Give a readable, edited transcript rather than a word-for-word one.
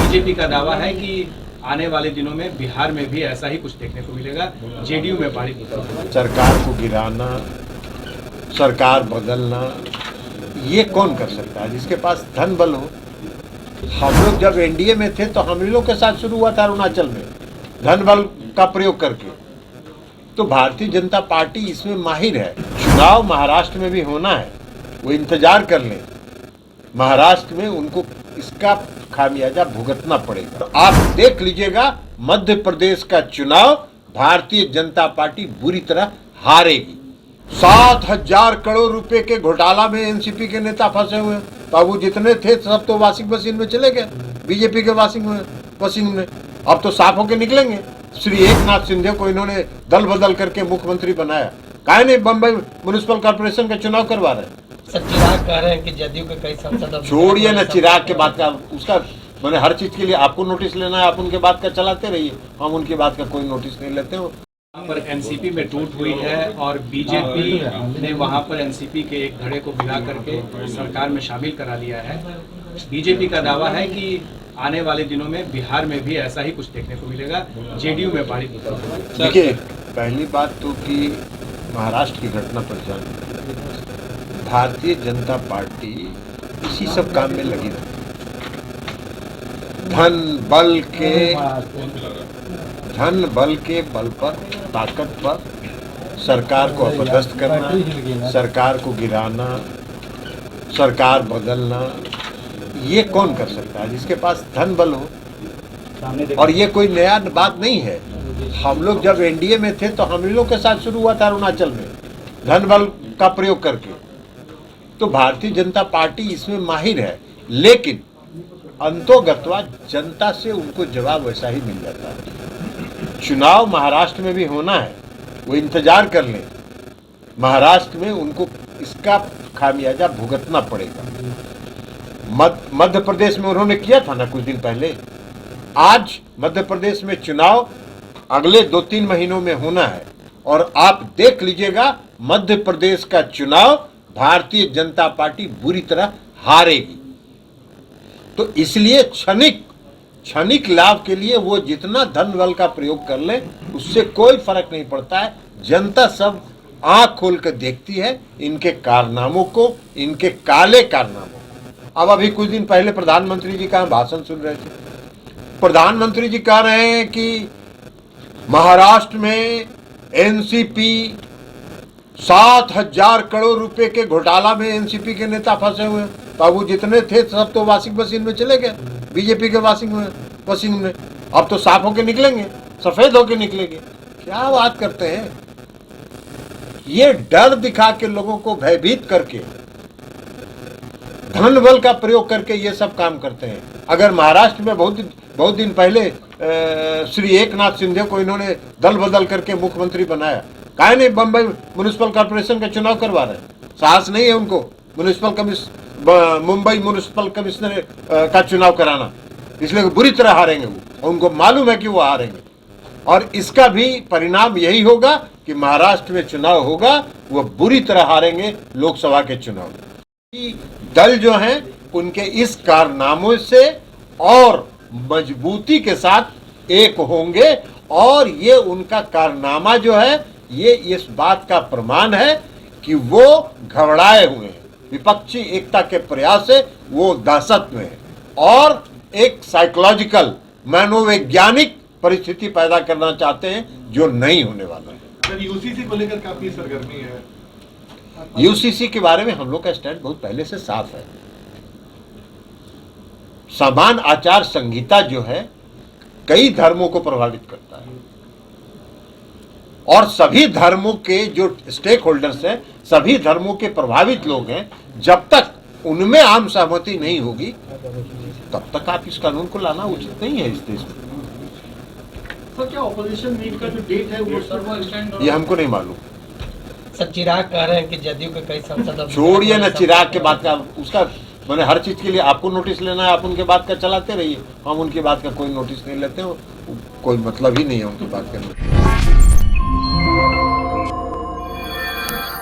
BJP का दावा है कि आने वाले दिनों में बिहार में भी ऐसा ही कुछ देखने को मिलेगा, जेडीयू में पारित होगा। सरकार को गिराना, सरकार बदलना, ये कौन कर सकता है जिसके पास धन बल हो। हम लोग जब एनडीए में थे तो हम लोग के साथ शुरू हुआ था अरुणाचल में धन बल का प्रयोग करके। तो भारतीय जनता पार्टी इसमें माहिर है। चुनाव महाराष्ट्र में भी होना है, वो इंतजार कर लें। महाराष्ट्र में उनको इसका खामियाजा भुगतना पड़ेगा। तो आप देख लीजिएगा, मध्य प्रदेश का चुनाव भारतीय जनता पार्टी बुरी तरह हारेगी। 7,000 करोड़ रुपए के घोटाला में एनसीपी के नेता फंसे हुए हैं। तो वो जितने थे सब तो वॉशिंग मशीन में चले गए, बीजेपी के वॉशिंग में। अब तो साफ होके निकलेंगे। श्री एकनाथ शिंदे को इन्होंने दल बदल करके मुख्यमंत्री बनाया, काहे नहीं बम्बई म्युनिसिपल कॉर्पोरेशन का चुनाव करवा रहे हैं। सर, चिराग कह रहे हैं कि जदयू के कई सांसद, छोड़िए ना चिराग के बात का, उसका मैंने हर चीज के लिए आपको नोटिस लेना है, आप उनके बात का चलाते रहिए, हम उनकी बात का कोई नोटिस नहीं लेते हो। पर एनसीपी में टूट हुई है और बीजेपी ने वहां पर एनसीपी के एक धड़े को मिला करके सरकार में शामिल करा लिया है। बीजेपी का दावा है कि आने वाले दिनों में बिहार में भी ऐसा ही कुछ देखने को मिलेगा, जेडीयू में पारित होगा। देखिए, पहली बात तो कि महाराष्ट्र की घटना पर जान, भारतीय जनता पार्टी इसी सब काम में लगी रहती है। धन बल के बल पर, ताकत पर सरकार को अपदस्थ करना, सरकार को गिराना, सरकार बदलना, ये कौन कर सकता है जिसके पास धन बल हो। और ये कोई नया बात नहीं है। हम लोग जब एनडीए में थे तो हम लोग के साथ शुरू हुआ था अरुणाचल में धन बल का प्रयोग करके। तो भारतीय जनता पार्टी इसमें माहिर है, लेकिन अंतोगत्वा जनता से उनको जवाब वैसा ही मिल जाता है। चुनाव महाराष्ट्र में भी होना है, वो इंतजार कर लें। महाराष्ट्र में उनको इसका खामियाजा भुगतना पड़ेगा। मध्य प्रदेश में उन्होंने किया था ना कुछ दिन पहले। आज मध्य प्रदेश में चुनाव अगले 2-3 महीनों में होना है और आप देख लीजिएगा, मध्य प्रदेश का चुनाव भारतीय जनता पार्टी बुरी तरह हारेगी। तो इसलिए क्षणिक लाभ के लिए वो जितना धन बल का प्रयोग कर ले, उससे कोई फर्क नहीं पड़ता है। जनता सब आंख खोल कर देखती है इनके कारनामों को, इनके काले कारनामों को। अब अभी कुछ दिन पहले प्रधानमंत्री जी का भाषण सुन रहे थे। प्रधानमंत्री जी कह रहे हैं कि महाराष्ट्र में एनसीपी 7,000 करोड़ रुपए के घोटाला में एनसीपी के नेता फंसे हुए हैं। तो वो जितने थे सब तो वॉशिंग मशीन में चले गए, बीजेपी के वॉशिंग में। अब तो साफ होके निकलेंगे, सफेद होके निकलेंगे। क्या बात करते हैं। ये डर दिखा के लोगों को भयभीत करके, धन बल का प्रयोग करके ये सब काम करते हैं। अगर महाराष्ट्र में बहुत दिन पहले श्री एकनाथ शिंदे को इन्होंने दल बदल करके मुख्यमंत्री बनाया, काहे नहीं बम्बई म्युनिसिपल कॉर्पोरेशन का चुनाव करवा रहे हैं। साहस नहीं है उनको मुंबई म्युनिसिपल कमिश्नर का चुनाव कराना, इसलिए बुरी तरह हारेंगे वो। उनको मालूम है कि वो हारेंगे और इसका भी परिणाम यही होगा कि महाराष्ट्र में चुनाव होगा, वो बुरी तरह हारेंगे लोकसभा के चुनाव में। दल जो हैं उनके इस कारनामों से और मजबूती के साथ एक होंगे और ये उनका कारनामा जो है ये इस बात का प्रमाण है कि वो घबराए हुए हैं। विपक्षी एकता के प्रयास से वो दहशत में है और एक साइकोलॉजिकल, मनोवैज्ञानिक परिस्थिति पैदा करना चाहते हैं जो नहीं होने वाला है। सर, यूसीसी को लेकर काफी सरगर्मी है। यूसीसी के बारे में हम लोग का स्टैंड बहुत पहले से साफ है। समान आचार संहिता जो है कई धर्मों को प्रभावित करता है और सभी धर्मों के जो स्टेक होल्डर्स हैं, सभी धर्मों के प्रभावित लोग हैं, जब तक उनमें आम सहमति नहीं होगी तब तक आप इस कानून को लाना उचित नहीं है इस देश में। सर, क्या ऑपोजिशन मीट का जो डेट है वो सर ये हमको नहीं मालूम। सर, चिराग कह रहे हैं कि जदयू के कई सांसद, छोड़िए ना चिराग के बात का, उसका मैंने हर चीज के लिए आपको नोटिस लेना है, आप उनके बात का चलाते रहिए, हम उनकी बात का कोई नोटिस नहीं लेते हो। कोई मतलब ही नहीं है उनकी बात करने।